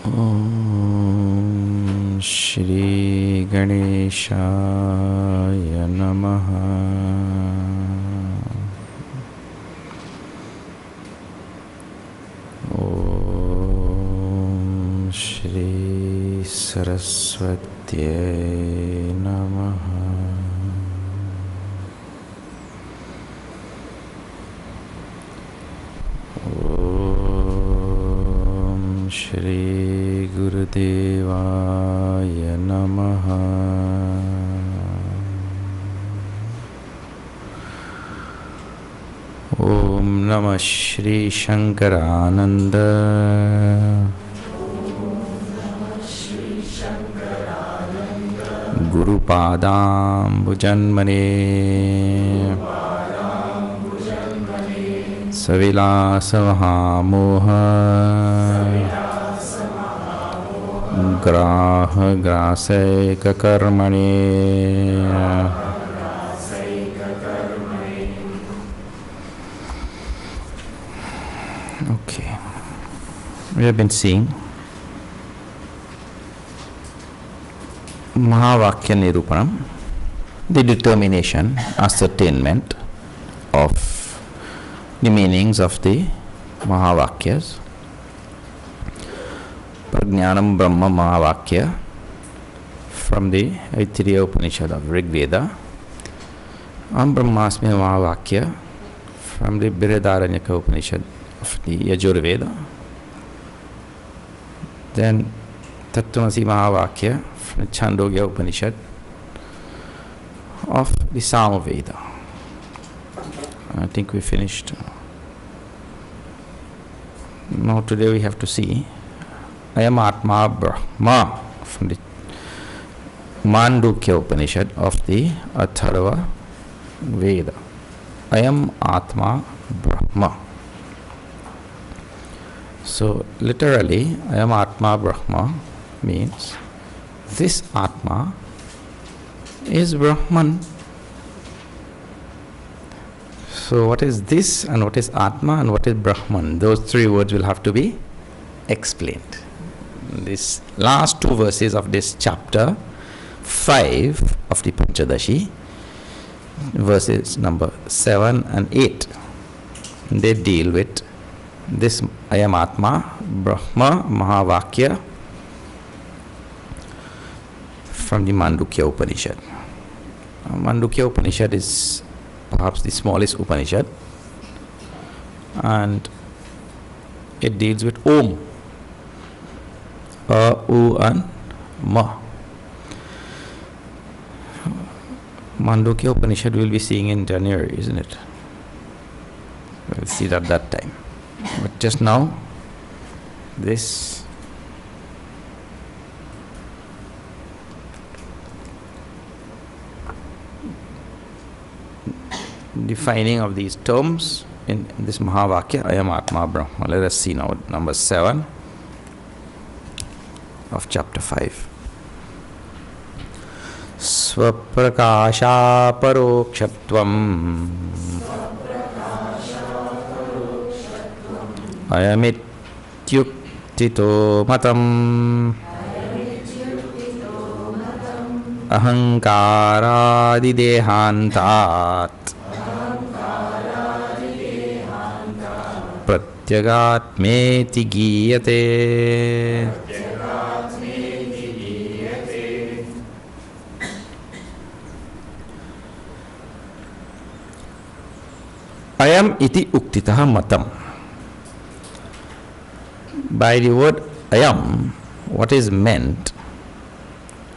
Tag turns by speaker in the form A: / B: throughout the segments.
A: Om Shri Ganeshaya Namaha. Om Shri Saraswati Namaha. Om Shri Gurudevaya Namaha. Om Namah Shri Shankarananda. Guru Padam Bhujanmane Savilasa Mahamoha Graha Graseka Karmane. Okay, we have been seeing Mahavakya Nirupanam, the determination, ascertainment of the meanings of the Mahavakyas. Prajnanam Brahma Mahavakya from the Aitiriya Upanishad of Rig Veda. Am Brahmasmi Mahavakya from the Brihadaranyaka Upanishad of the Yajurveda. Then Tattvamasi Mahavakya from the Chandogya Upanishad of the Samaveda. I think we finished. Now today we have to see I am Atma Brahma from the Mandukya Upanishad of the Atharva Veda. I am Atma Brahma. So literally, I am Atma Brahma means this Atma is Brahman. So what is this and what is Atma and what is Brahman? Those three words will have to be explained. These last two verses of this chapter 5 of the Pañcadaśī, verses number 7 and 8, they deal with this I am Atma, Brahma, Mahavakya from the Mandukya Upanishad. Mandukya Upanishad is perhaps the smallest Upanishad, and it deals with Om, A, U and Ma. Mandukya Upanishad we will be seeing in January, isn't it? We'll see it at that time. But just now, this defining of these terms in this Mahavakya, I am Atma Brahma. Let us see now number 7 of chapter 5. Swāprakāṣā parokshatvam ayamityuktito matam ahankārādidehantat pratyagatmeti gīyate. Ayam iti uktitaha matam. By the word ayam, what is meant,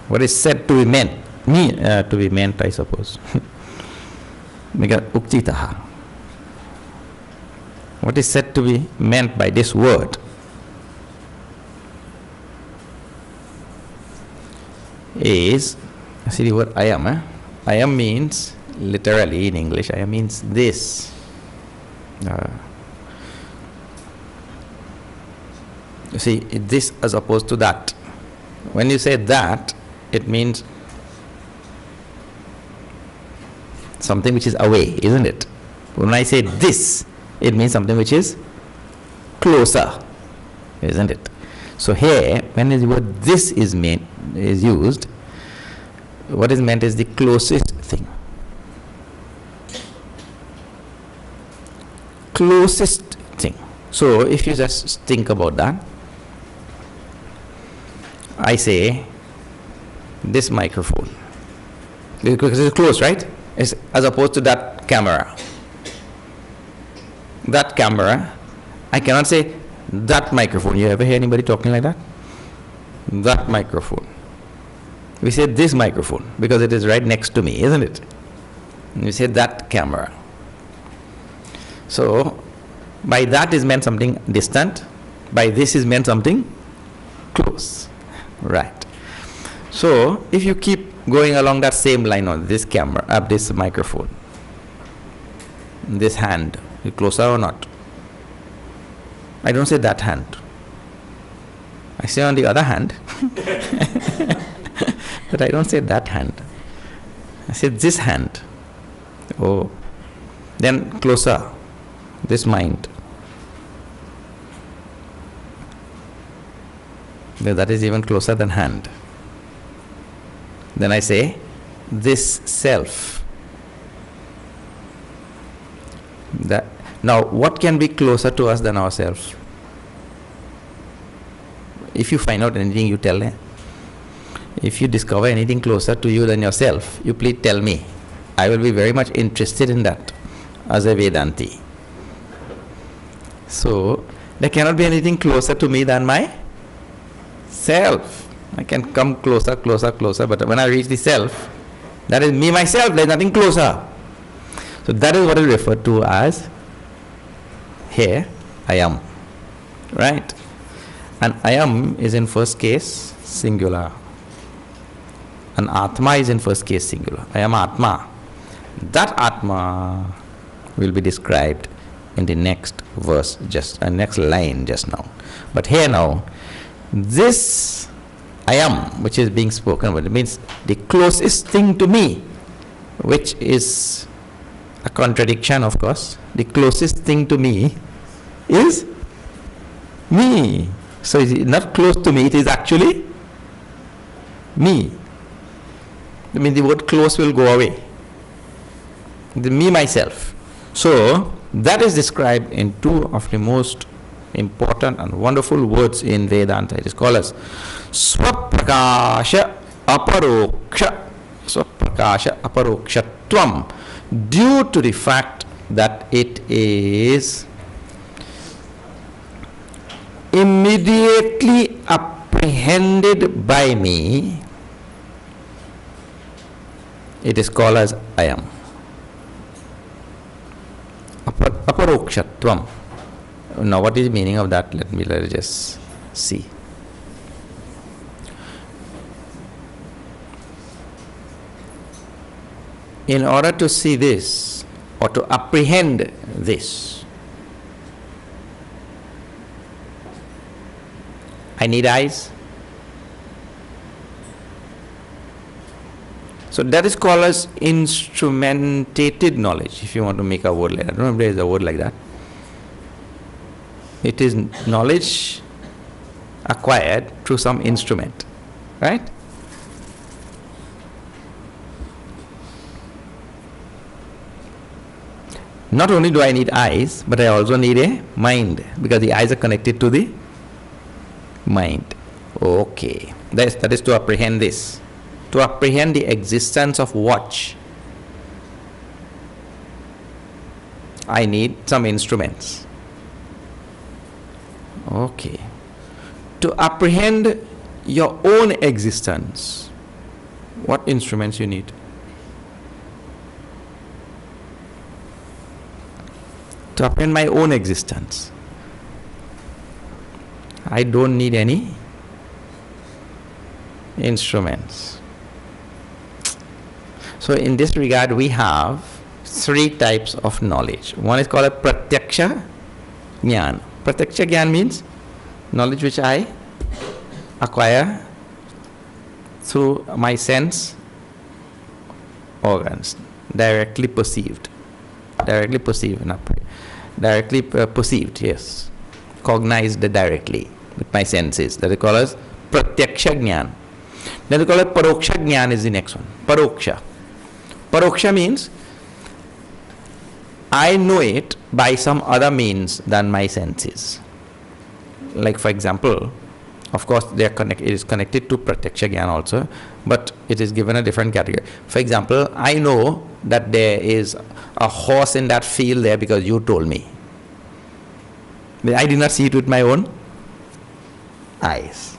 A: what is said to be meant, to be meant, I suppose. Because uktitaha. What is said to be meant by this word is, see the word ayam. Ayam means, literally in English, ayam means this. You see, this as opposed to that. When you say that, it means something which is away, isn't it? When I say this, it means something which is closer, isn't it? So here, when the word this is used, what is meant is the closest thing. Closest thing. So if you just think about that, I say this microphone, because it's close, right? It's as opposed to that camera. That camera, I cannot say that microphone. You ever hear anybody talking like that? That microphone. We say this microphone because it is right next to me, isn't it? And we say that camera. So by that is meant something distant. By this is meant something close. Right. So if you keep going along that same line on this camera, this microphone, this hand, is closer or not? I don't say that hand. I say on the other hand. But I don't say that hand. I say this hand. Oh. Then closer. This mind. That is even closer than hand. Then I say this self. Now what can be closer to us than ourselves? If you find out anything, you tell them. If you discover anything closer to you than yourself, you please tell me. I will be very much interested in that as a Vedanti. So there cannot be anything closer to me than my self. I can come closer, but when I reach the self, that is me myself, there is nothing closer. So that is what is referred to as here, I am. Right? And I am is in first case singular. And Atma is in first case singular. I am Atma. That Atma will be described in the next verse, next line just now. But here now, this I am, which is being spoken about, it means the closest thing to me, which is a contradiction, of course. The closest thing to me is me. So it is not close to me, it is actually me. I mean, the word close will go away. The me, myself. So that is described in two of the most important and wonderful words in Vedanta. It is called as Swāprakāṣa aparoksha. Swāprakāṣa aparokshatvam. Due to the fact that it is immediately apprehended by me, it is called as I am. Aparokshatvam. Now what is the meaning of that? Let us just see. In order to see this or to apprehend this, I need eyes. So that is called as instrumentated knowledge, if you want to make a word like that. I don't know if there is a word like that. It is knowledge acquired through some instrument, right? Not only do I need eyes, but I also need a mind, because the eyes are connected to the mind. Okay, that is to apprehend this. To apprehend the existence of watch, I need some instruments. Okay. To apprehend your own existence, what instruments you need? To apprehend my own existence, I don't need any instruments. So in this regard, we have three types of knowledge. One is called a pratyaksha jnana. Pratyaksha jnana means knowledge which I acquire through my sense organs, directly perceived, yes, cognized directly. with my senses. That is called as pratyaksha jnana. Then we call it paroksha jnana is the next one. Paroksha. Paroksha means I know it by some other means than my senses. Like for example, of course it is connected to pratyaksha jnana also, but it is given a different category. For example, I know that there is a horse in that field there because you told me. I did not see it with my own eyes.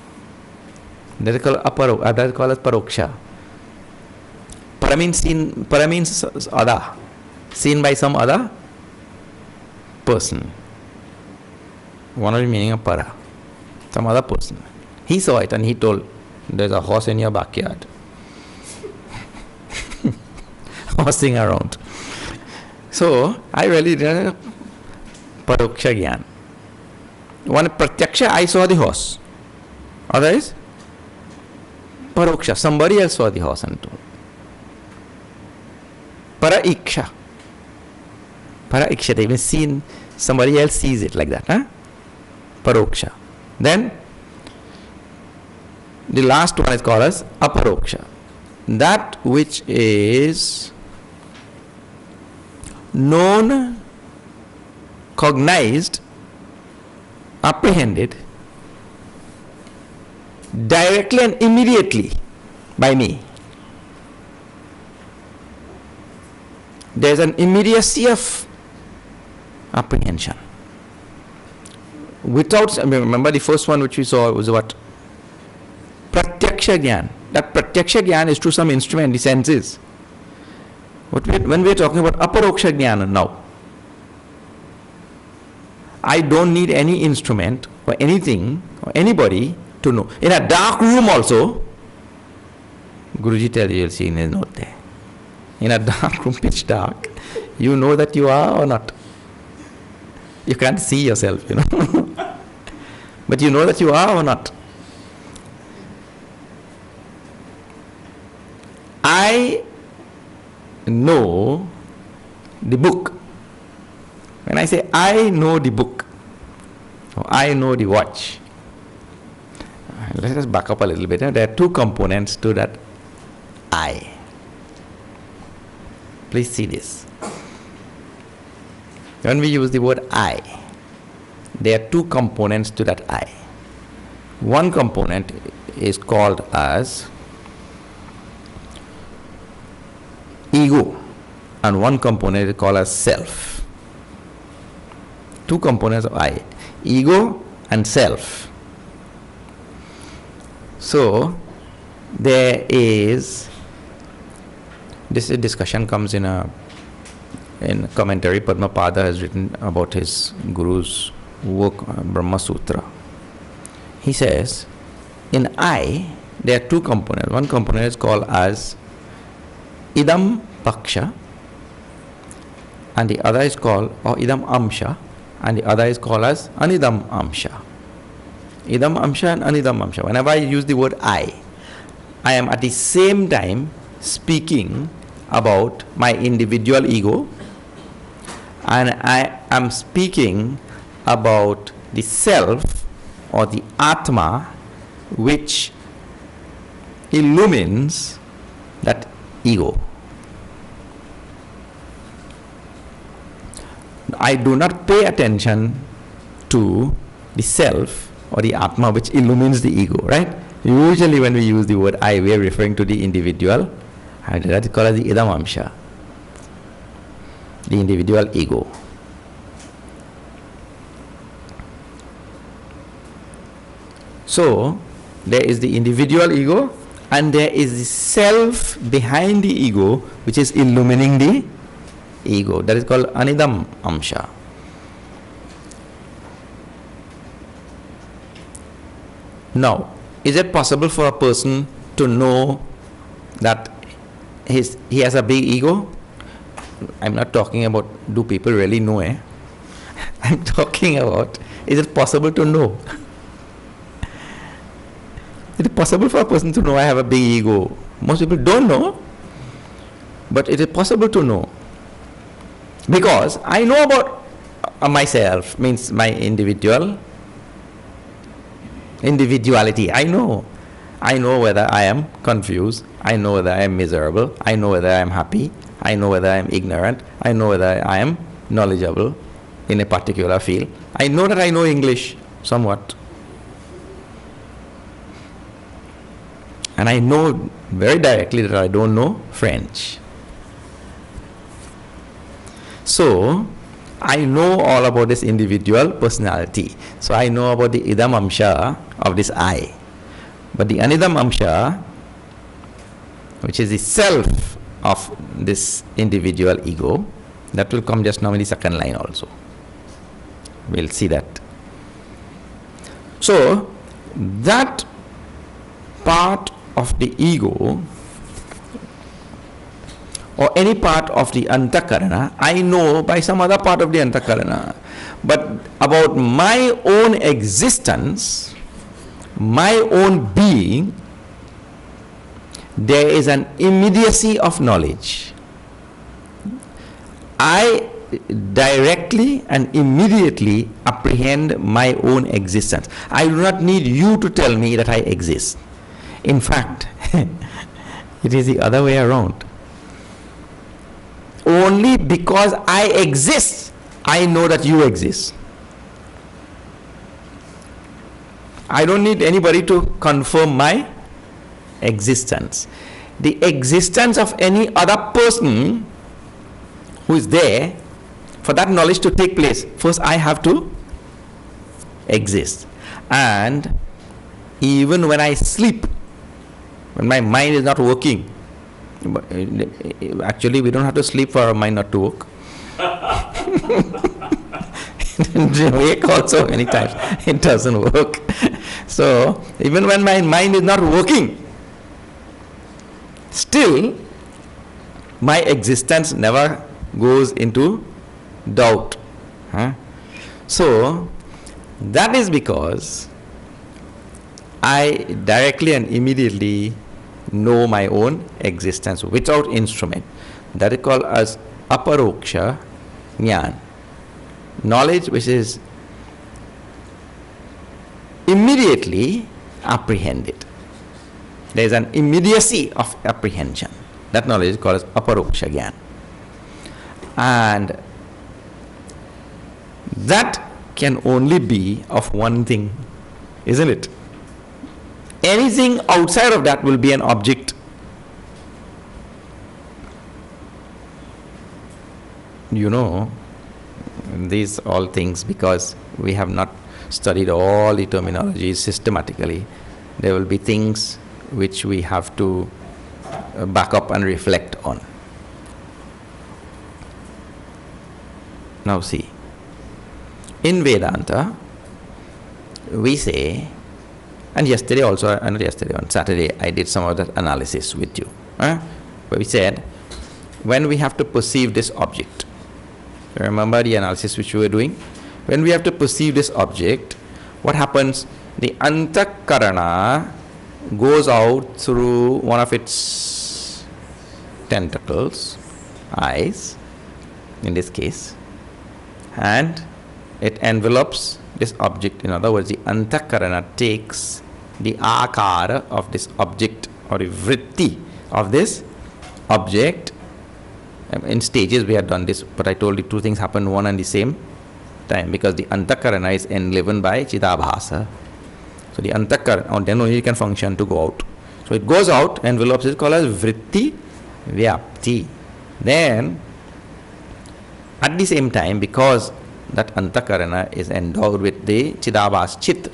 A: That is called as paroksha. Para means other. Seen by some other person. One of the meaning of para. Some other person. He saw it and he told, there's a horse in your backyard. Horsing around. So, I really did paroksha jnana. One pratyaksha, I saw the horse. Otherwise, paroksha, somebody else saw the horse and told. Paraiksha. Paraiksha, they even seen, somebody else sees it like that. Huh? Paroksha. Then, the last one is called as aparoksha. That which is known, cognized, apprehended directly and immediately by me. There is an immediacy of apprehension. Without, remember the first one which we saw was what? Pratyaksha jnana. That pratyaksha jnana is through some instrument, the senses. When we are talking about aparoksha jnana now, I don't need any instrument or anything or anybody to know. In a dark room also, Guruji tells you, you'll see in his note there. In a dark room, pitch dark, you know that you are or not. You can't see yourself, but you know that you are or not. I know the book. When I say I know the book, or I know the watch, let us back up a little bit. There are two components to that I. Please see this. When we use the word I, there are two components to that I. One component is called as ego, and one component is called as self. Two components of I, ego and self. So there is, this discussion comes in a commentary Padmapada has written about his guru's work, Brahma Sutra. He says, in I, there are two components. One component is called as idam paksha, and the other is called, or idam amsha, and the other is called as anidam amsha. Idam amsha and anidam amsha. Whenever I use the word I am at the same time speaking about my individual ego, and I am speaking about the self or the Atma which illumines that ego. I do not pay attention to the self or the Atma which illumines the ego, right? Usually when we use the word I, we are referring to the individual, and that is called as the idam amsha, the individual ego. So there is the individual ego and there is the self behind the ego which is illumining the ego. That is called anidam amsha. Now, is it possible for a person to know that he has a big ego? I'm not talking about do people really know, I'm talking about, is it possible to know? Is it possible for a person to know I have a big ego? Most people don't know, but it is possible to know. Because I know about myself, means my individual Individuality. I know. I know whether I am confused. I know whether I am miserable. I know whether I am happy. I know whether I am ignorant. I know whether I am knowledgeable in a particular field. I know that I know English somewhat. And I know very directly that I don't know French. So, I know all about this individual personality. So, I know about the idam amsha of this I. But the anidam amsha, which is the self of this individual ego, that will come just now in the second line also. We'll see that. So, that part of the ego or any part of the antakarana, I know by some other part of the antakarana. But about my own existence, my own being, there is an immediacy of knowledge. I directly and immediately apprehend my own existence. I do not need you to tell me that I exist. In fact, it is the other way around. Only because I exist, I know that you exist. I don't need anybody to confirm my existence. The existence of any other person who is there, for that knowledge to take place, first I have to exist. And even when I sleep, when my mind is not working, actually we don't have to sleep for our mind not to work. Wake also many times it doesn't work. So even when my mind is not working, still my existence never goes into doubt. So that is because I directly and immediately know my own existence without instrument. That is called as aparoksha jnana. Knowledge which is immediately apprehended. There is an immediacy of apprehension. That knowledge is called as aparoksha jnana. And that can only be of one thing, isn't it? Anything outside of that will be an object. You know, these all things, because we have not studied all the terminologies systematically, there will be things which we have to back up and reflect on. Now see, in Vedanta, we say, and yesterday also, not yesterday, on Saturday, I did some of that analysis with you. Where we said, when we have to perceive this object, remember the analysis which we were doing? When we have to perceive this object, what happens? The antakarana goes out through one of its tentacles, eyes, in this case, and it envelopes this object. In other words, the antakarana takes the akara of this object, or the vritti of this object. In stages we had done this, but I told you two things happen one and the same time, because the antakarana is enlivened by chidabhasa. So the antakarana, then only it can function to go out. So it goes out, envelopes is called as vritti vyapti. Then at the same time, because that antakarana is endowed with the chidabhas chit,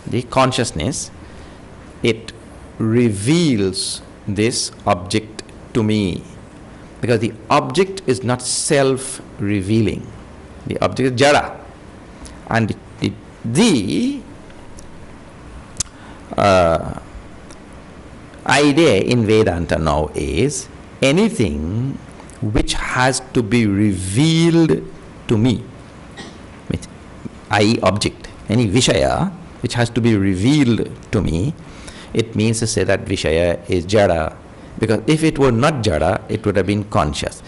A: the consciousness, it reveals this object to me, because the object is not self-revealing. The object is jada, and the idea in Vedanta now is anything which has to be revealed to me, i.e. object, any vishaya which has to be revealed to me, it means to say that vishaya is jada, because if it were not jada, it would have been conscious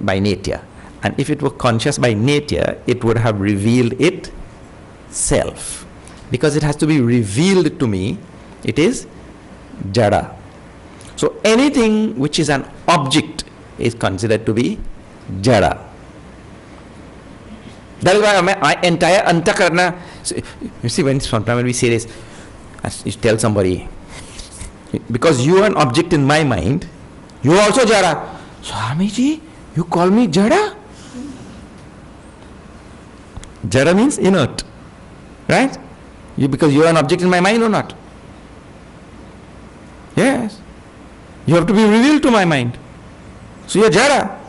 A: by nature, and if it were conscious by nature, it would have revealed itself. because it has to be revealed to me, it is jada. So anything which is an object is considered to be jada. That is why my entire antakarana, you see, sometimes when we say this, you tell somebody, because you are an object in my mind, you are also jada. Swamiji, you call me jada? Jada means inert, right? Because you are an object in my mind or not? Yes. You have to be revealed to my mind. So you are jada.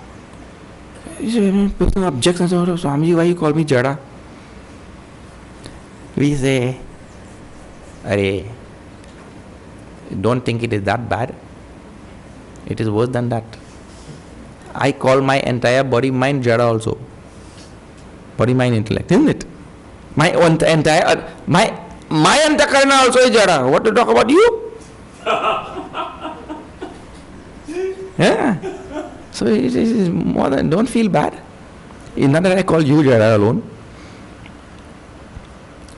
A: Objects and so, Swamiji, why you call me jada? We say, Arey, don't think it is that bad. It is worse than that. I call my entire body mind jada also. Body mind intellect, isn't it? My entire my antakarana also is jada. What to talk about you? Yeah. So it is more than, don't feel bad. It's not that I call you jada alone.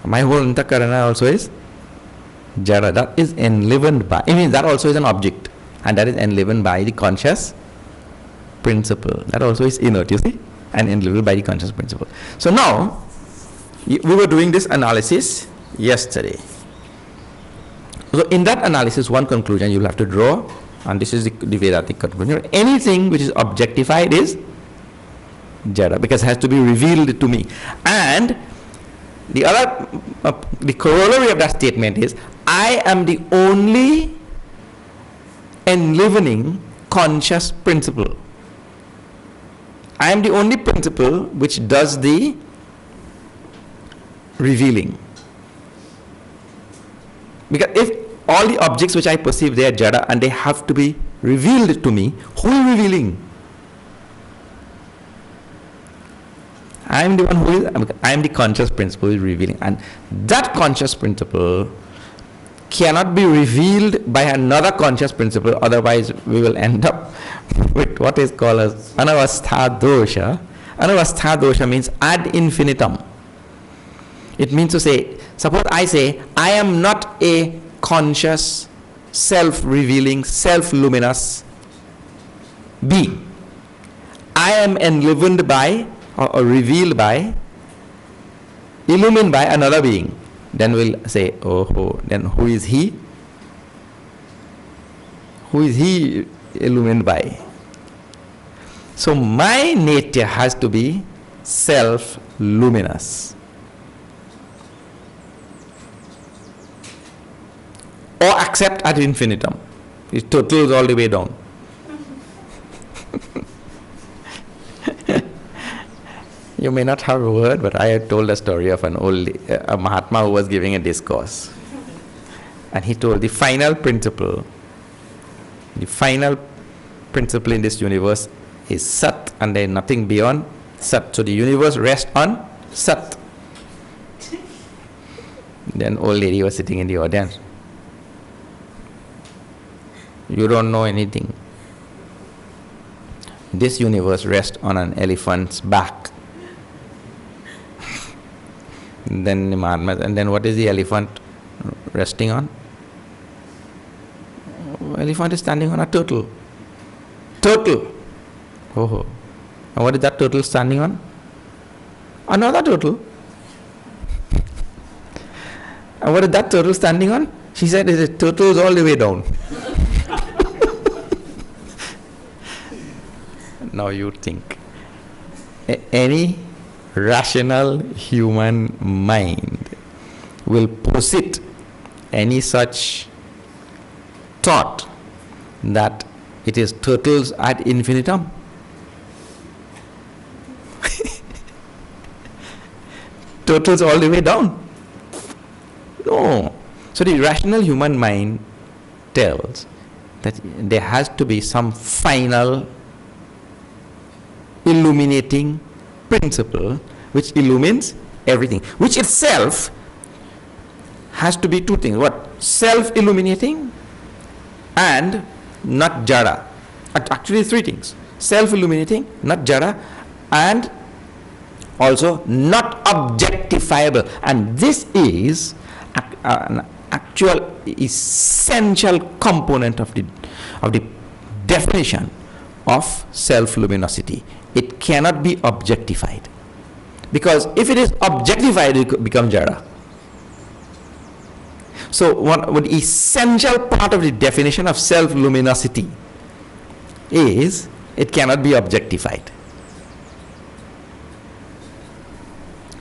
A: My whole antakarana also is jada. That is enlivened by, I mean, that also is an object, and that is enlivened by the conscious principle. That also is inert, you see, and enlivened by the conscious principle. So now, we were doing this analysis yesterday. So in that analysis, one conclusion you will have to draw, and this is the Vedantic conclusion: anything which is objectified is jada, because it has to be revealed to me. And the other, the corollary of that statement is, I am the only enlivening conscious principle. I am the only principle which does the revealing. Because if all the objects which I perceive, they are jada and they have to be revealed to me, who is revealing? I am the one who is, I am the conscious principle who is revealing, and that conscious principle cannot be revealed by another conscious principle, otherwise we will end up with what is called as anavastha dosha. Anavastha dosha means ad infinitum. It means to say, suppose I say, I am not a conscious, self-revealing, self-luminous being. I am enlivened by, or revealed by, illumined by another being. Then we'll say, oh, then who is he? Who is he illumined by? So my nature has to be self-luminous, or accept ad infinitum. It totals all the way down. You may not have a word, but I had told a story of an old a Mahatma who was giving a discourse, and he told the final principle in this universe is Sat, and there is nothing beyond Sat. So the universe rests on Sat. Then old lady was sitting in the audience. You don't know anything. This universe rests on an elephant's back. Then the Mahatma, and then what is the elephant resting on? Elephant is standing on a turtle. Turtle. Oh. And what is that turtle standing on? Another turtle. And what is that turtle standing on? She said, the turtle is all the way down. Now you think. Any rational human mind will posit any such thought that it is turtles ad infinitum? Turtles all the way down? No. So the rational human mind tells that there has to be some final illuminating principle which illumines everything, which itself has to be two things. What? Self-illuminating and not jada. Actually three things. Self-illuminating, not jada, and also not objectifiable. And this is an actual essential component of the definition of self-luminosity. It cannot be objectified, because if it is objectified, it becomes jada. So one essential part of the definition of self-luminosity is it cannot be objectified.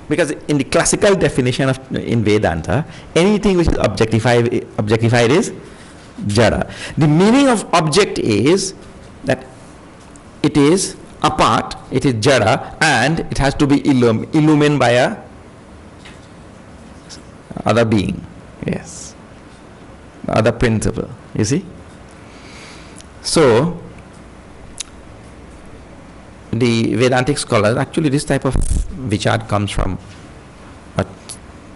A: Because in the classical definition in Vedanta, anything which is objectified is jada. The meaning of object is that it is apart, it is jada, and it has to be illumined by a other being. Yes, other principle. You see. So the Vedantic scholars, actually this type of vichar comes from a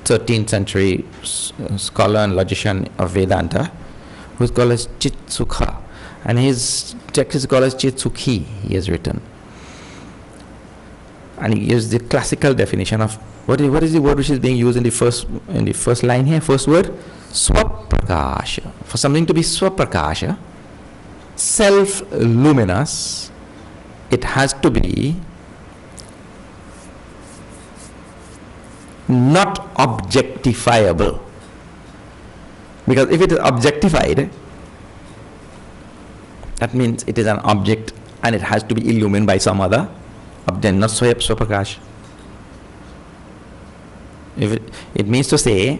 A: 13th century scholar and logician of Vedanta, who is called as Chit Sukha, and his text is called as Chit Sukhi. He has written, and he gives the classical definition of what is the word which is being used in the first line here. First word, Swaprakasha. For something to be Swaprakasha, self-luminous, it has to be not objectifiable. Because if it is objectified, that means it is an object and it has to be illumined by some other object, not Swaprakasha. It means to say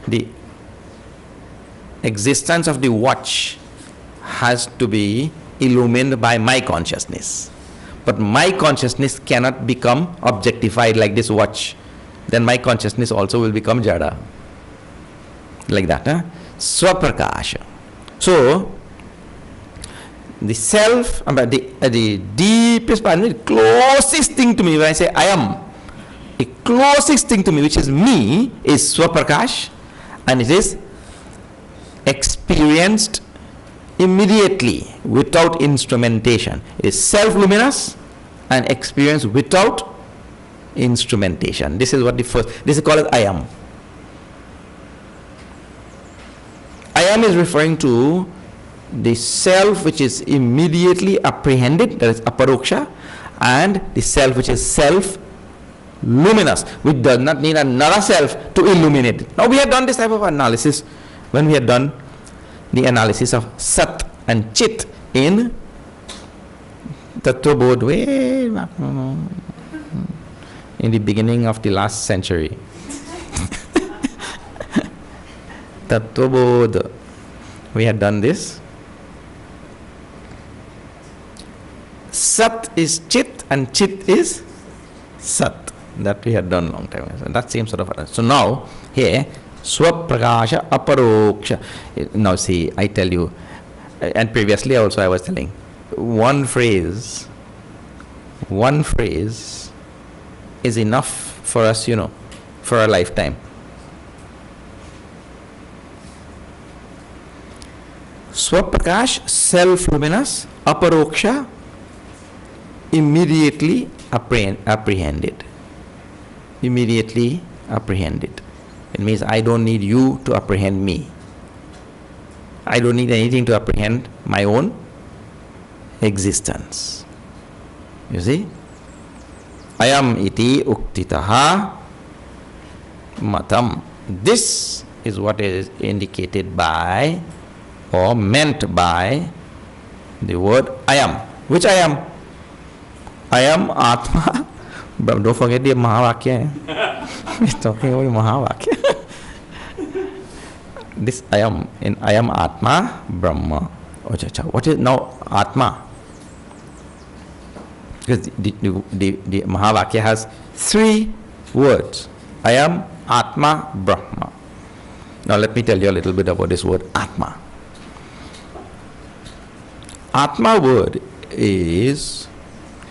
A: the existence of the watch has to be illumined by my consciousness, but my consciousness cannot become objectified like this watch. Then my consciousness also will become jada, like that. Swaprakasha. So the self, the deepest part, the closest thing to me, when I say I am, the closest thing to me, which is me, is Swaprakash, and it is experienced immediately without instrumentation. It is self-luminous and experienced without instrumentation. This is what this is called as I am. I am is referring to the self which is immediately apprehended, that is aparoksha, and the self which is self-luminous, which does not need another self to illuminate it. Now we have done this type of analysis when we had done the analysis of Sat and Chit in Tattva Bodh way in the beginning of the last century. Tattva Bodh, we had done this. Sat is Chit and Chit is Sat. That we had done long time ago. That same sort of. So now here, Swaprakasha aparoksha. Now see, I tell you, and previously also I was telling, one phrase is enough for us, for a lifetime. Swaprakash, self-luminous, aparoksha, immediately apprehended. Immediately apprehended. It means I don't need you to apprehend me. I don't need anything to apprehend my own existence. You see? Ayam iti uktitaha matam. This is what is indicated by or meant by the word ayam. Which ayam? Ayam Atma. But don't forget the Mahavakya. We're talking about Mahavakya. This ayam, in ayam Atma Brahma. What is now Atma? Because the Mahavakya has 3 words. Ayam Atma Brahma. Now let me tell you a little bit about this word Atma. Atma word is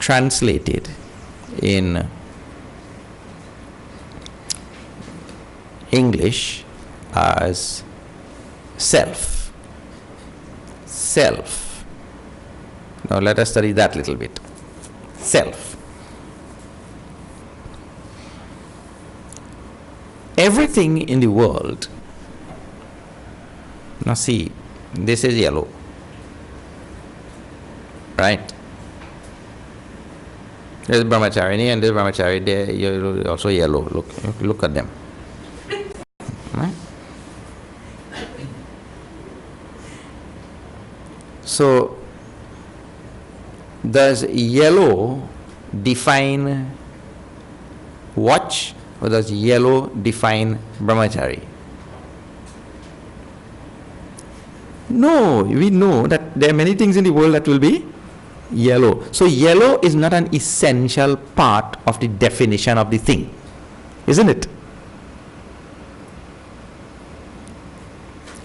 A: translated in English as self. Self. Now let us study that little bit. Self. everything in the world, now see, this is yellow, right? There's brahmacharini and there's brahmachari, they're also yellow. Look at them. Right? So, does yellow define watch, or does yellow define brahmachari? No, we know that there are many things in the world that will be yellow. So yellow is not an essential part of the definition of the thing, isn't it?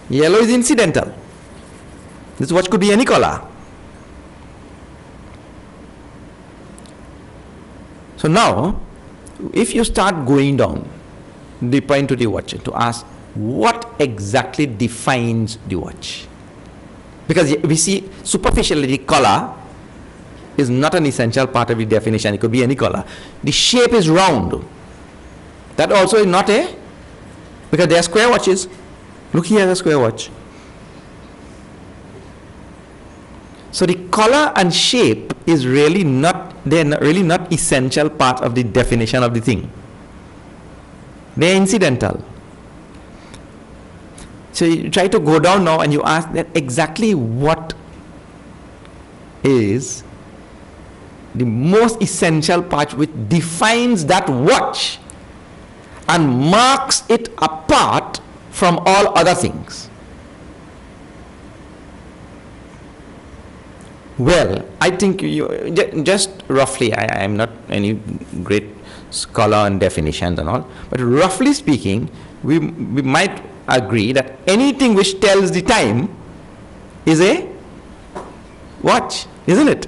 A: Yellow is incidental. This watch could be any color. So now, if you start going down deeper into the watch to ask what exactly defines the watch, because we see superficially the color is not an essential part of the definition. It could be any color. The shape is round. That also is not a, because they are square watches. Look here, the square watch. So the color and shape is really not, they're really not essential part of the definition of the thing. They're incidental. So you try to go down now and you ask that exactly what is the most essential part which defines that watch and marks it apart from all other things. Well, I think you just roughly, I am not any great scholar on definitions and all, but roughly speaking, we might agree that anything which tells the time is a watch, isn't it?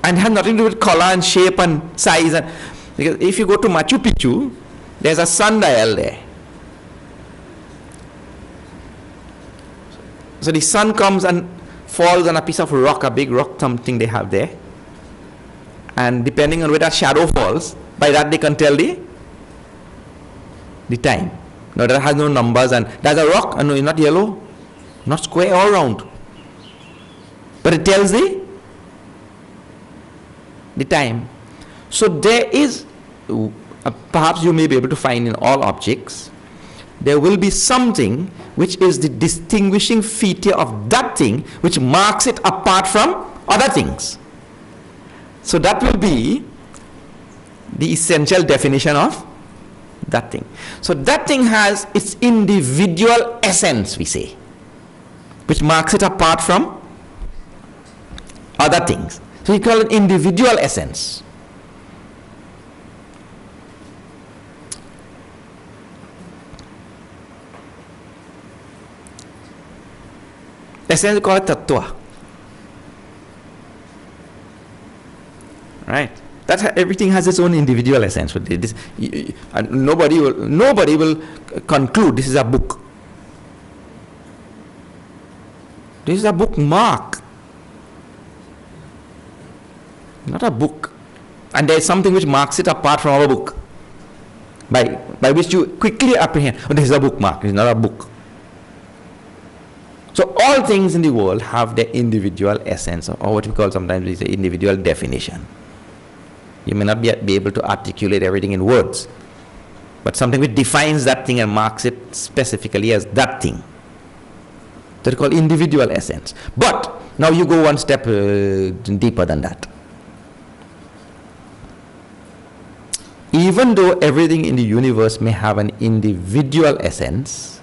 A: And has nothing to do with color and shape and size. And because if you go to Machu Picchu, there's a sundial there. So the sun comes and falls on a piece of rock, a big rock, something they have there. And depending on where that shadow falls, by that they can tell the time. Now that has no numbers, and there's a rock, and no, it's not yellow, not square or round. But it tells the time. So there is, perhaps you may be able to find in all objects, there will be something which is the distinguishing feature of that thing which marks it apart from other things. So that will be the essential definition of that thing. So that thing has its individual essence, we say, which marks it apart from other things. So we call it individual essence. Essence, we call it tattva. Right? That's how everything has its own individual essence. This, nobody will conclude this is a book. This is a bookmark, not a book. And there is something which marks it apart from our book, by which you quickly apprehend, oh, this is a bookmark, it's not a book. So all things in the world have their individual essence, or what we call sometimes is the individual definition. You may not be able to articulate everything in words, but something which defines that thing and marks it specifically as that thing. That's called individual essence. But now you go one step deeper than that. Even though everything in the universe may have an individual essence,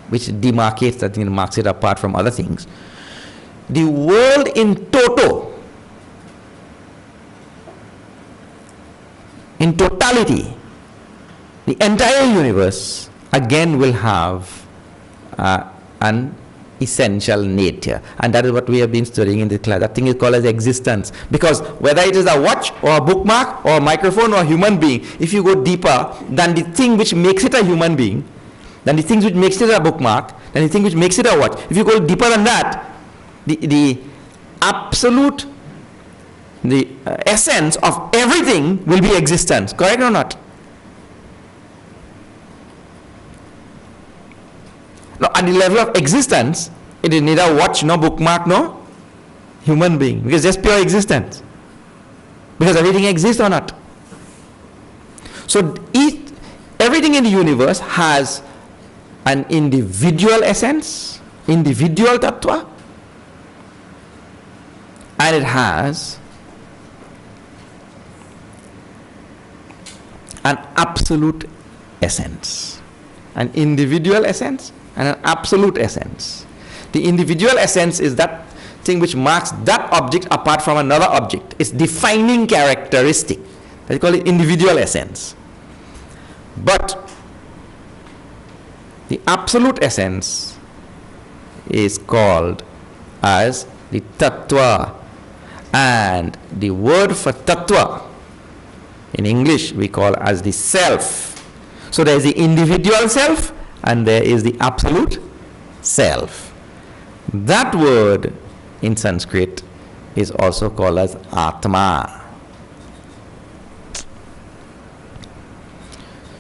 A: which demarcates that thing and marks it apart from other things, the world in toto, in totality, the entire universe again will have an essential nature, and that is what we have been studying in the class. That thing is called as existence, because whether it is a watch or a bookmark or a microphone or a human being, if you go deeper than the thing which makes it a human being, than the things which makes it a bookmark, than the thing which makes it a watch, if you go deeper than that, the absolute, the essence of everything will be existence. Correct or not? Now, at the level of existence, it is neither watch, nor bookmark, nor human being, because just pure existence. Because everything exists or not. So everything in the universe has an individual essence, individual tattva, and it has an absolute essence. An individual essence and an absolute essence. The individual essence is that thing which marks that object apart from another object. It's defining characteristic. They call it individual essence. But the absolute essence is called as the tattva. And the word for tattva in English we call as the self. So there is the individual self and there is the absolute self. That word in Sanskrit is also called as Atma.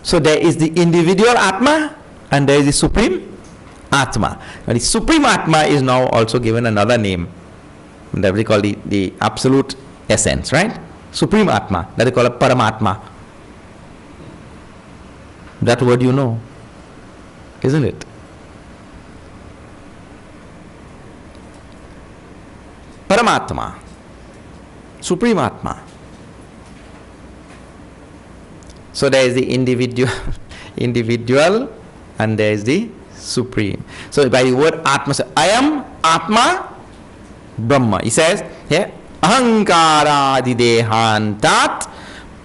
A: So there is the individual Atma and there is the supreme Atma. Now the supreme Atma is now also given another name that we call the absolute essence, right? Supreme Atma, that we call a Paramatma. That word you know, isn't it? Paramatma, Supreme Atma. So there is the individual and there is the supreme. So by the word Atma, so I am Atma Brahma. He says here, Ahankārādi dehantat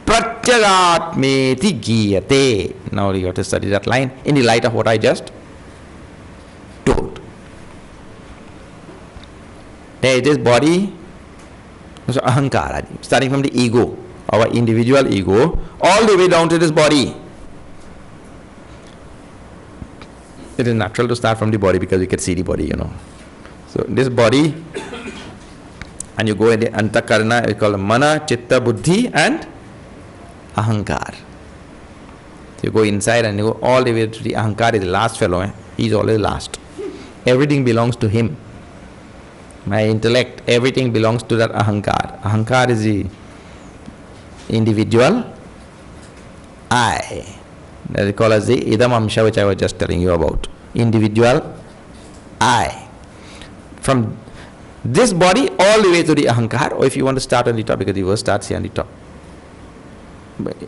A: pratyagatmeti giyate. Now you have to study that line in the light of what I just told. There is this body, so ahankara, starting from the ego, our individual ego, all the way down to this body. It is natural to start from the body because you can see the body, you know. So this body, and you go in the antakarana, we call it mana, chitta, buddhi, and ahankar. So you go inside and you go all the way to the ahankar, is the last fellow. He is always last. Everything belongs to him. My intellect, everything belongs to that ahankar. Ahankar is the individual I. That we call as the idam amsha, which I was just telling you about. Individual I. From this body all the way to the ahankar, or if you want to start on the top, because the verse starts here on the top,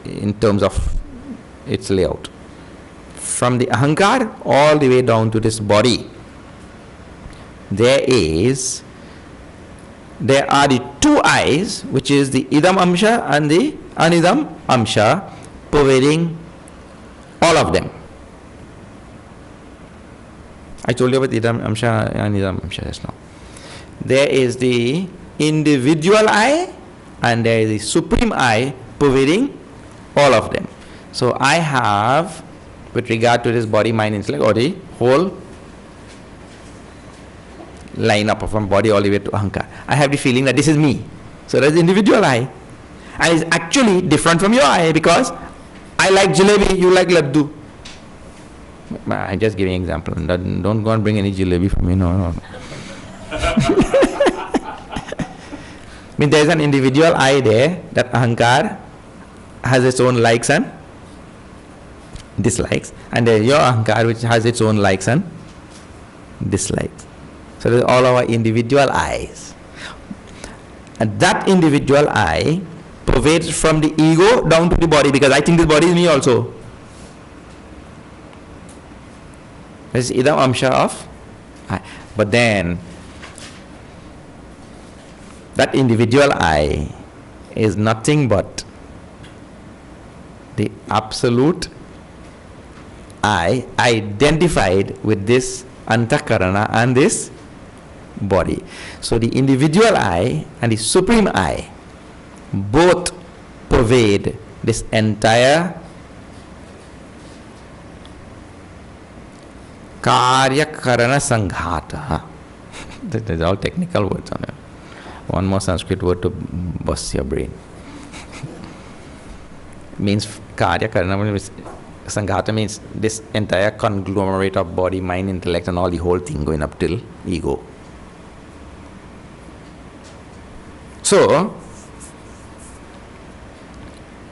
A: in terms of its layout. From the ahankar all the way down to this body, there are the two eyes, which is the idam amsha and the anidam amsha, pervading all of them. I told you about idam amsha and anidam amsha just now. There is the individual I and there is the supreme I pervading all of them. So I have, with regard to this body, mind, intellect, or the whole line up from body all the way to ahankar, I have the feeling that this is me. So that's the individual I. And it's actually different from your I, because I like jalebi, you like laddu. I'm just giving an example. Don't go and bring any jalebi for me. No. I mean, there is an individual I there, that ahankar has its own likes and dislikes, and there is your ahankar which has its own likes and dislikes. So there's all our individual I's, and that individual I pervades from the ego down to the body, because I think this body is me also. This is idam amsha of I. But then that individual I is nothing but the absolute I identified with this antakarana and this body. So the individual I and the supreme I both pervade this entire karya karana sanghata. There's all technical words on it. One more Sanskrit word to bust your brain. Means karya karana, Sanghata means this entire conglomerate of body, mind, intellect and all, the whole thing going up till ego. So,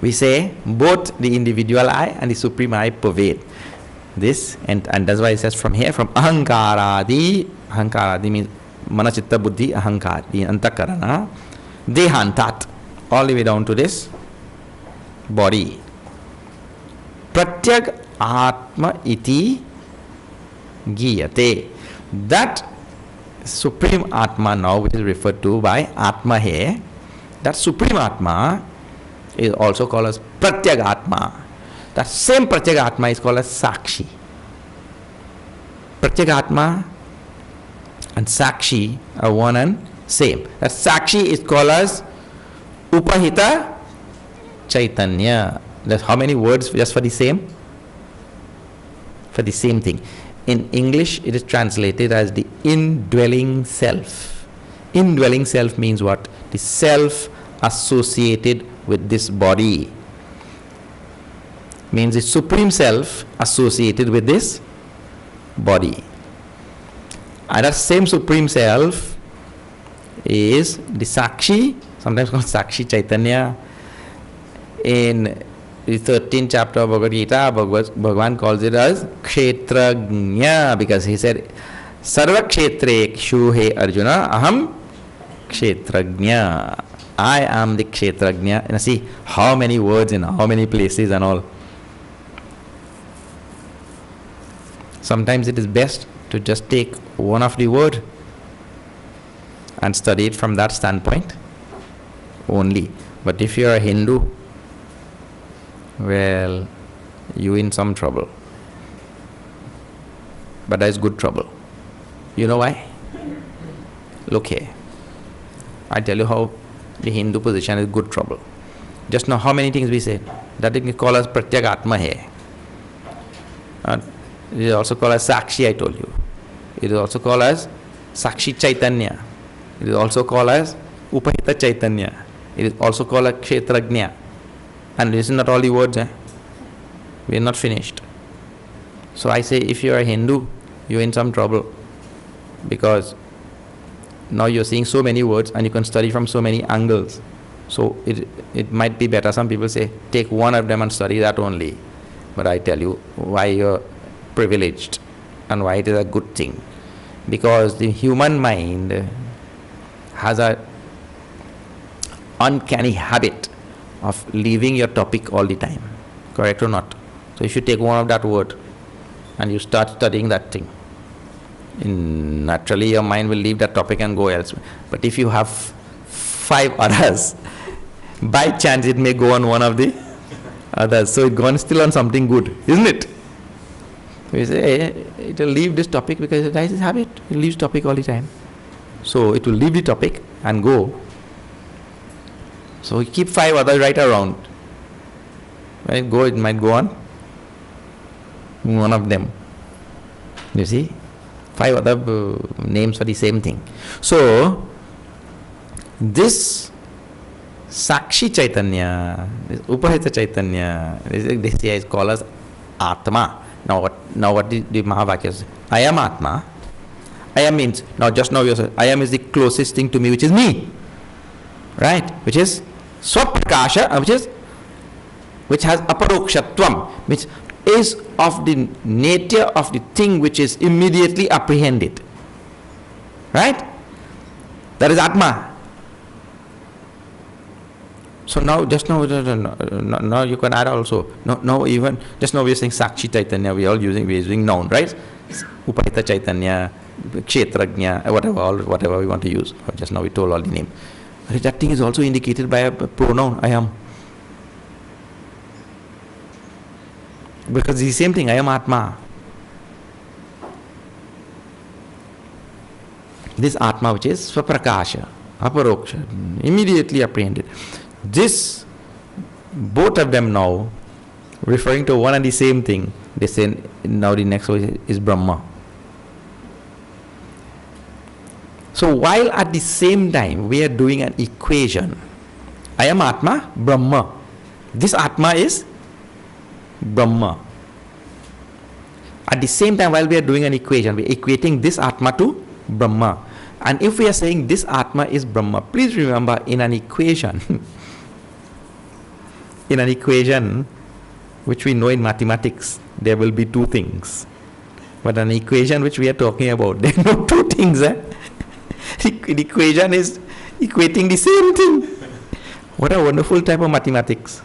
A: we say both the individual I and the supreme I pervade this, and that's why it says from here, from ahankaradi means mana chitta buddhi ahankar, the antakarana, dehantat, all the way down to this body. Pratyag atma iti giyate. That supreme atma now, which is referred to by atma here, that supreme atma is also called as pratyag atma. That same pratyag atma is called as sakshi. Pratyag atma and sakshi are one and same. That sakshi is called as upahita chaitanya. That's how many words just for the same? For the same thing. In English, it is translated as the indwelling self. Indwelling self means what? The self associated with this body. Means the supreme self associated with this body. And that same supreme self is the Sakshi, sometimes called Sakshi Chaitanya. In the 13th chapter of Bhagavad Gita, Bhagavan calls it as Kshetrajna, because he said, Sarva Kshetrekshu he Arjuna, Aham Kshetrajna. I am the Kshetrajna. And see how many words in how many places and all. Sometimes it is best to just take one of the word and study it from that standpoint only. But if you are a Hindu, well, you're in some trouble. But that is good trouble. You know why? Look here. I tell you how the Hindu position is good trouble. Just now, how many things we said? That is called as Pratyag Atma here. It is also called as Sakshi, I told you. It is also called as Sakshi Chaitanya. It is also called as Upahita Chaitanya. It is also called as Kshetrajna. And this is not all the words. We are not finished. So I say, if you are a Hindu, you are in some trouble. Because now you are seeing so many words and you can study from so many angles. So it might be better. Some people say, take one of them and study that only. But I tell you why you are privileged and why it is a good thing. Because the human mind has a uncanny habit of leaving your topic all the time. Correct or not? So if you take one of that word and you start studying that thing, naturally your mind will leave that topic and go elsewhere. But if you have 5 others, by chance it may go on one of the others. So it goes still on something good, isn't it? So you say, hey, it will leave this topic because that is his habit. It leaves topic all the time. So it will leave the topic and go. So we keep 5 others right around. When it might go on one of them. You see? 5 other names for the same thing. So this Sakshi Chaitanya, this Upahita Chaitanya, this here is called as Atma. Now what the Mahavakya says? I am Atma. I am means, just now you said, I am is the closest thing to me, which is me. Right? Which is Swāprakāṣa, which has aparokshatvam, which is of the nature of the thing which is immediately apprehended. Right? That is Atma. So now, just now you can add also. Now even, just now we are saying Sakshi Chaitanya, we are using noun, right? Upahita Chaitanya, Kshetrajna, whatever we want to use. Just now we told all the name. But that thing is also indicated by a pronoun, I am. Because the same thing, I am Atma. This Atma which is Swaprakasha, Aparoksha, immediately apprehended. This, both of them now, referring to one and the same thing, they say now the next one is Brahma. So while at the same time we are doing an equation, I am Atma, Brahma. This Atma is Brahma. At the same time, while we are doing an equation, we are equating this Atma to Brahma. And if we are saying this Atma is Brahma, please remember, in an equation, which we know in mathematics, there will be two things. But an equation which we are talking about, there are no two things. The equation is equating the same thing. What a wonderful type of mathematics.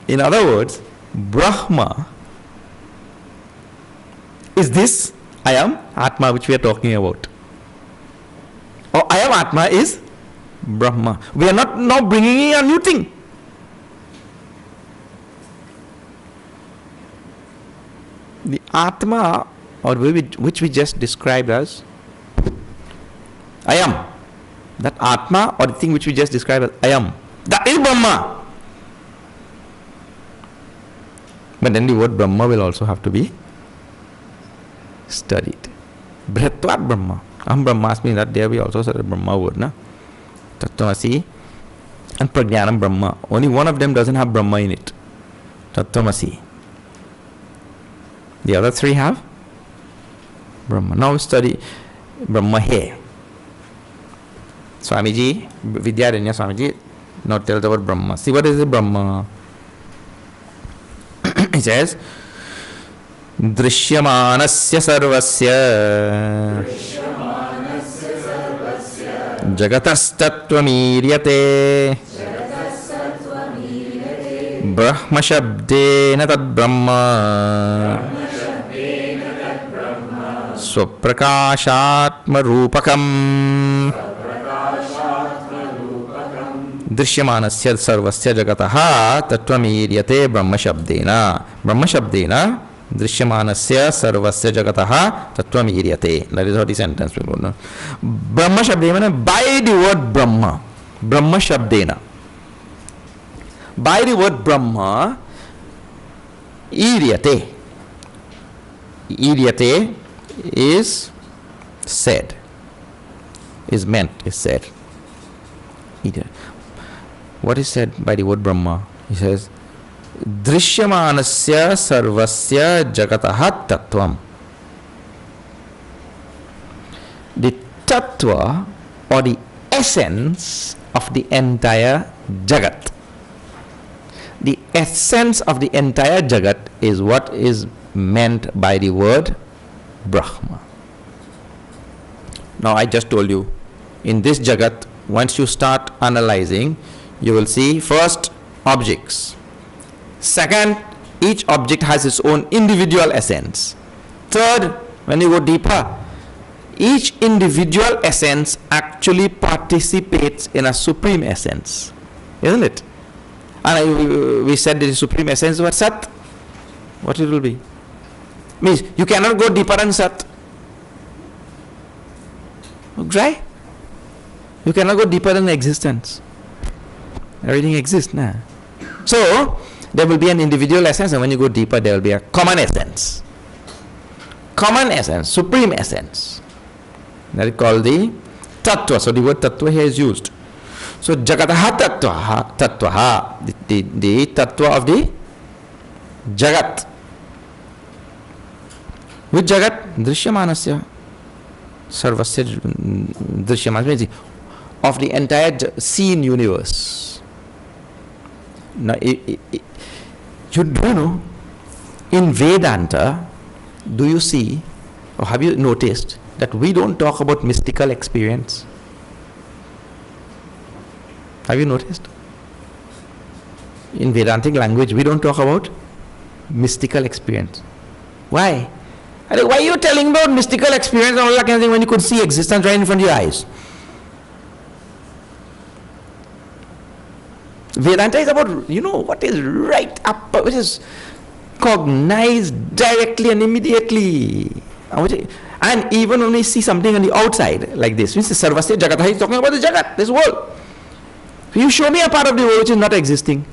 A: In other words, Brahma is this I am Atma which we are talking about. Or I am Atma is Brahma. We are not now bringing in a new thing. The Atma, or which we just described as I am. That Atma, or the thing which we just described as I am, that is Brahma. But then the word Brahma will also have to be studied. Bhratvat Brahma. Aham Brahmasmi, that there we also said a Brahma word, na? Tattvamasi and Prajnanam Brahma. Only one of them doesn't have Brahma in it. Tattvamasi. The other three have Brahma. Now we study Brahma here. Swamiji, Vidyaranya Swamiji, now tells about Brahma. See, what is the Brahma? He says, Drishyamanasya sarvasya Jagatastattvamiryate Brahma shabdena tad Brahma Swaprakāshātma rūpakam Drishyamanasya sarvasya jagataha tattvamiryate Brahma shabdena. Brahma shabdena Drishyamanasya sarvasya jagataha tattvamiryate. That is how the sentence will go. No? Brahma shabdena, by the word Brahma. Brahma shabdena. By the word Brahma, iryate. Iryate is said. Is meant, is said. What is said by the word Brahma? He says, Drishyamanasya sarvasya jagataha tattvam. The tattva, or the essence of the entire jagat. The essence of the entire jagat is what is meant by the word Brahma. Now I just told you, in this jagat, once you start analyzing, you will see first objects. Second, each object has its own individual essence. Third, when you go deeper, each individual essence actually participates in a supreme essence. Isn't it? And we said the supreme essence was Sat. What it will be? Means you cannot go deeper than Sat. Right? You cannot go deeper than existence. Everything exists now. So, there will be an individual essence, and when you go deeper, there will be a common essence. Common essence, supreme essence. That is called the tattva. So, the word tattva here is used. So, jagataha tattvaha, the tattva of the jagat. Which jagat? Drishyamanasya. Sarvasya drishyamanasya. Of the entire seen universe. Now, you do know, in Vedanta, do you see, or have you noticed, that we don't talk about mystical experience? Have you noticed? In Vedantic language, we don't talk about mystical experience. Why? Why are you telling about mystical experience and all that kind of thing when you could see existence right in front of your eyes? Vedanta is about, what is right up, which is cognized directly and immediately. And even when we see something on the outside, like this, means Sarvasya Jagataha, he's talking about the Jagat, this world. You show me a part of the world which is not existing.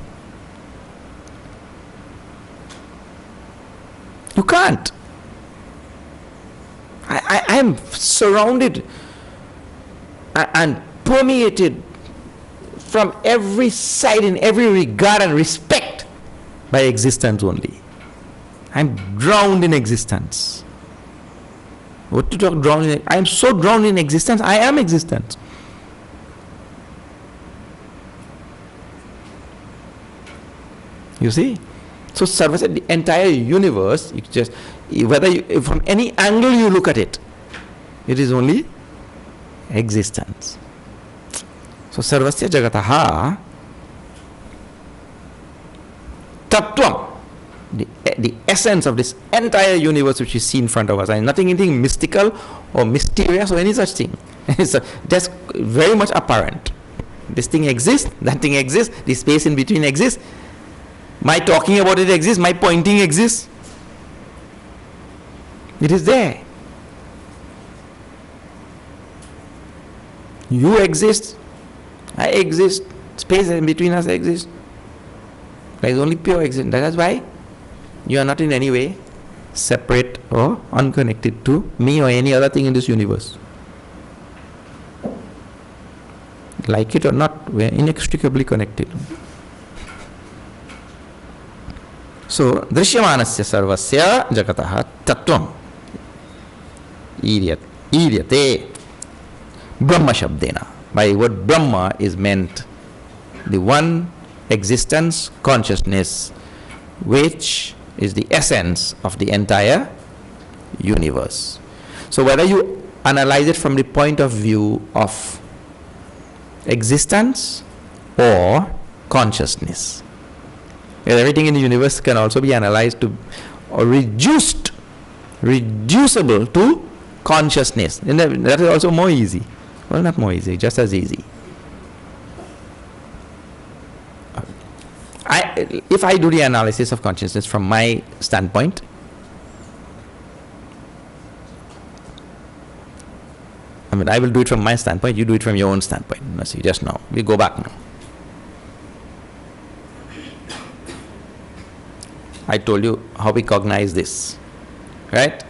A: You can't. I am surrounded and permeated from every side, in every regard and respect, by existence only. I'm drowned in existence. What to talk drowned in? I am so drowned in existence, I am existence. You see? So Sarvasya, the entire universe, it just, whether you, from any angle you look at it, it is only existence. So Sarvasya Jagataha Tattvam, the essence of this entire universe which we see in front of us, and nothing anything mystical or mysterious or any such thing. It's just very much apparent. This thing exists, that thing exists, the space in between exists. My talking about it exists, my pointing exists. It is there. You exist, I exist, space in between us exists. There is only pure existence. That is why you are not in any way separate or unconnected to me or any other thing in this universe. Like it or not, we are inextricably connected. So, Drishyamanasya Sarvasya Jagataha Tattvam Iryate Brahma Shabdena. By word Brahma is meant the one existence, consciousness, which is the essence of the entire universe. So whether you analyze it from the point of view of existence or consciousness, everything in the universe can also be analyzed to or reducible to consciousness. And that is also more easy. Well, not more easy, just as easy. If I do the analysis of consciousness from my standpoint, I will do it from my standpoint, you do it from your own standpoint. No, see, just now. We go back now. I told you how we cognize this, right?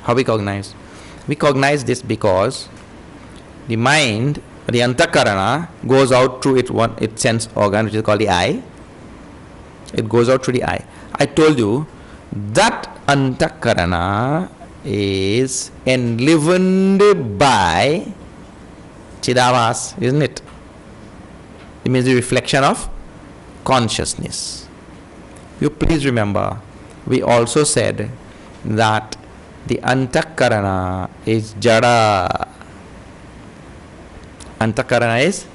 A: How we cognize? We cognize this because the mind, the antakarana, goes out through its sense organ, which is called the eye. It goes out through the eye. I told you that antakarana is enlivened by Chidavas, isn't it? It means the reflection of consciousness. You please remember, we also said that the antakarana is jada. Antakarana is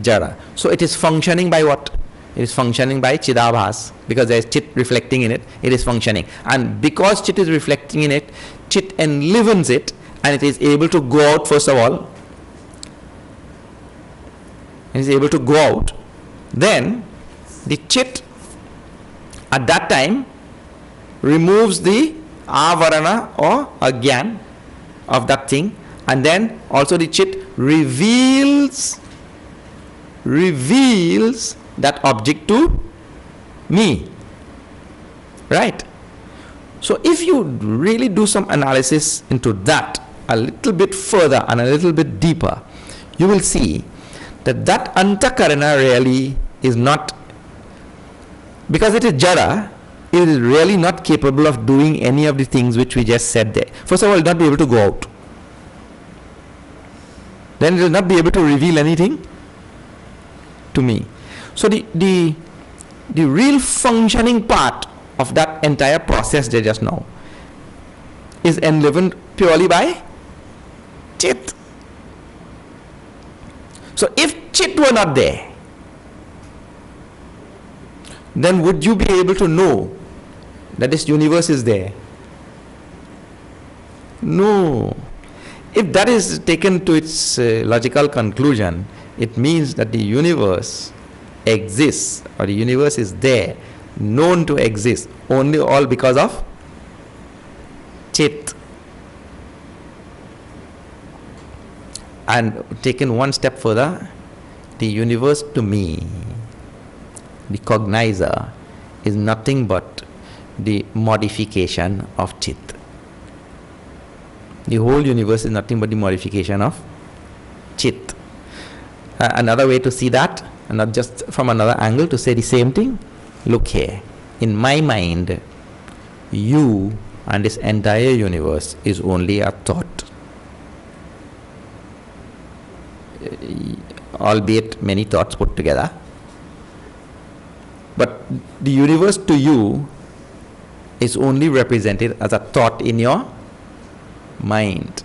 A: jada. So it is functioning by what? It is functioning by Chidabhas, because there is Chit reflecting in it, it is functioning. And because Chit is reflecting in it, Chit enlivens it, and it is able to go out first of all. It is able to go out. Then the Chit at that time removes the avarana or agyan of that thing, and then also the Chit reveals that object to me, right? So if you really do some analysis into that a little bit further and a little bit deeper, you will see that that antakarana really is not, because it is jada, it is really not capable of doing any of the things which we just said there. First of all, it will not be able to go out. Then it will not be able to reveal anything to me. So the real functioning part of that entire process there just now is enlivened purely by Chit. So if Chit were not there, then would you be able to know that this universe is there? No. If that is taken to its logical conclusion, it means that the universe exists, or the universe is there, known to exist, only all because of Chit. And taken one step further, the universe to me, the cognizer, is nothing but the modification of Chit. The whole universe is nothing but the modification of Chit. Another way to see that, and not just from another angle, to say the same thing, look here. in my mind, you and this entire universe is only a thought, albeit many thoughts put together. But the universe to you is only represented as a thought in your mind.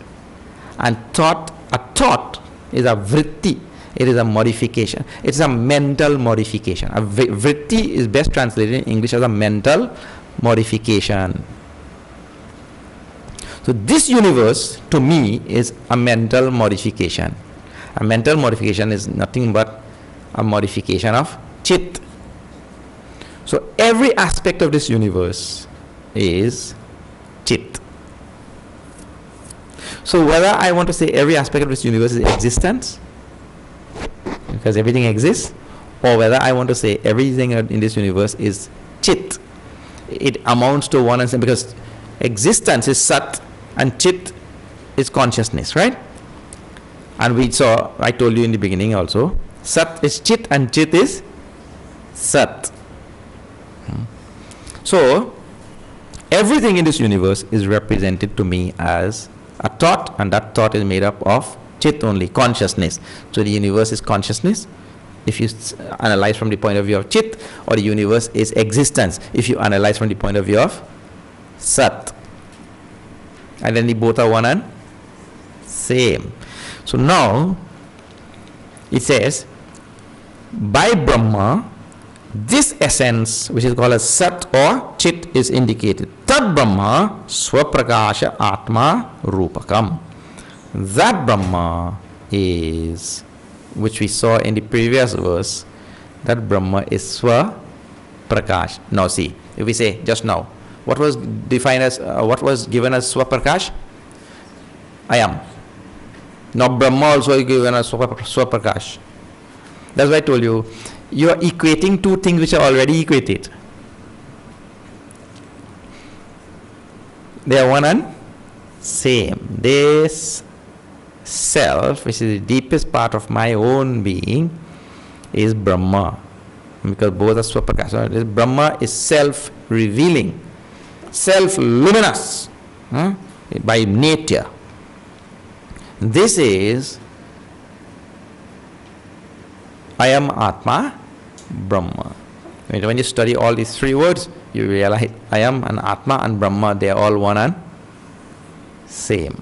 A: And a thought is a vritti. It is a modification. It's a mental modification. A vritti is best translated in English as a mental modification. So this universe to me is a mental modification. A mental modification is nothing but a modification of chit. So every aspect of this universe is chit. So whether I want to say every aspect of this universe is existence, because everything exists, or whether I want to say everything in this universe is chit, it amounts to one and same, because existence is sat and chit is consciousness, right? And I told you in the beginning also, sat is chit and chit is sat. So everything in this universe is represented to me as a thought, and that thought is made up of chit only, consciousness. So the universe is consciousness if you analyze from the point of view of chit, or the universe is existence if you analyze from the point of view of sat. And then the both are one and same. So now it says, by Brahma, this essence which is called as sat or chit is indicated. Tad Brahma Swaprakāsha Atma Rupakam. That Brahma is, which we saw in the previous verse, that Brahma is Swaprakāsh. Now see, if we say just now, what was defined as, what was given as Swaprakāsh? I am. Now Brahma also is given as Swaprakāsh. That's why I told you, you are equating two things which are already equated. They are one and same. This self, which is the deepest part of my own being, is Brahma, because both are Swaprakāsha. This Brahma is self-revealing, self-luminous by nature. This is I am Atma Brahma. When you study all these three words, you realize I am and Atma and Brahma, they are all one and same.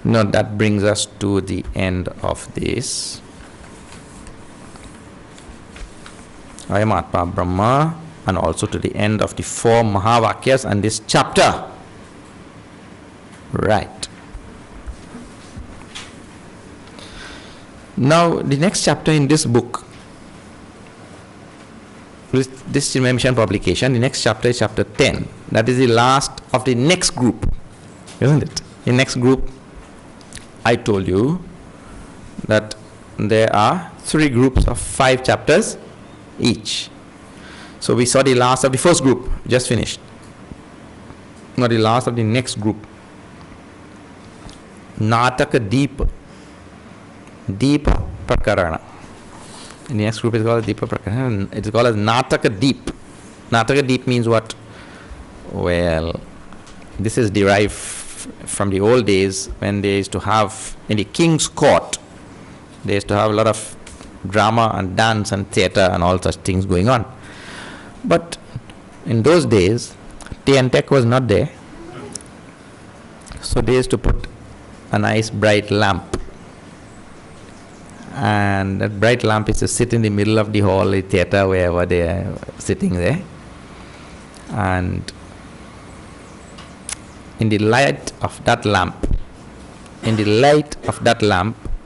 A: Now that brings us to the end of this. I am Atma Brahma, and also to the end of the 4 Mahavakyas and this chapter. Right. Now the next chapter in this book, this Mission publication, the next chapter is chapter 10. That is the last of the next group, isn't it? The next group, I told you that there are 3 groups of 5 chapters each. So we saw the last of the first group, just finished. Now the last of the next group, Nataka Deep Prakarana. In the next group is called Deepa Prakarana. It is called as Nataka Deep. Nataka Deep means what? Well, this is derived from the old days when they used to have, in the king's court, they used to have a lot of drama and dance and theatre and all such things going on. But in those days, tea and tech was not there. So they used to put a nice bright lamp. And that bright lamp is to sit in the middle of the hall, the theatre, wherever they are sitting there. And in the light of that lamp,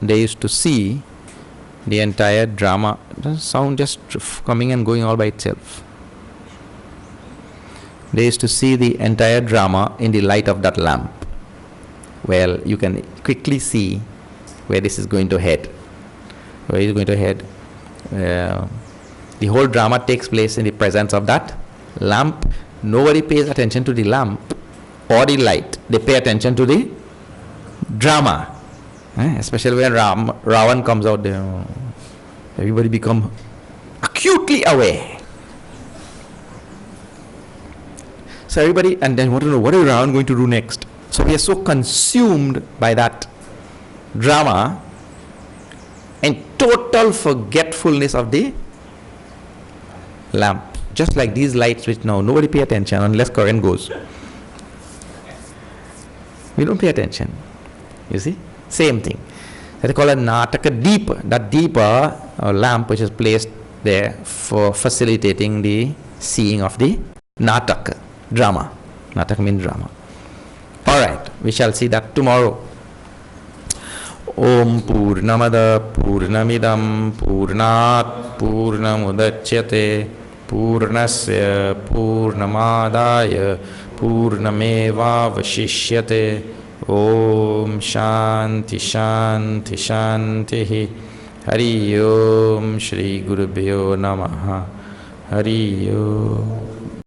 A: they used to see the entire drama, the sound just coming and going all by itself. They used to see the entire drama in the light of that lamp. Well, you can quickly see where this is going to head. Where is it going to head? The whole drama takes place in the presence of that lamp. Nobody pays attention to the lamp or the light. They pay attention to the drama. Especially when Ravan comes out there. Everybody become acutely aware. So everybody, and then want to know what is Ravan going to do next. So we are so consumed by that drama and total forgetfulness of the lamp. Just like these lights which now nobody pay attention unless current goes. We don't pay attention. You see? Same thing. That they call a nataka deepa. That deepa, or lamp, which is placed there for facilitating the seeing of the nataka, drama. Nataka means drama. Alright, we shall see that tomorrow. Om Purnamada Purnamidam Purnat Purnamudachyate Purnasya Purnamadaya Purnameva Vashishyate. Om Shanti Shanti Shanti. Hari Om Shri Gurubhyo Namaha. Hari Om.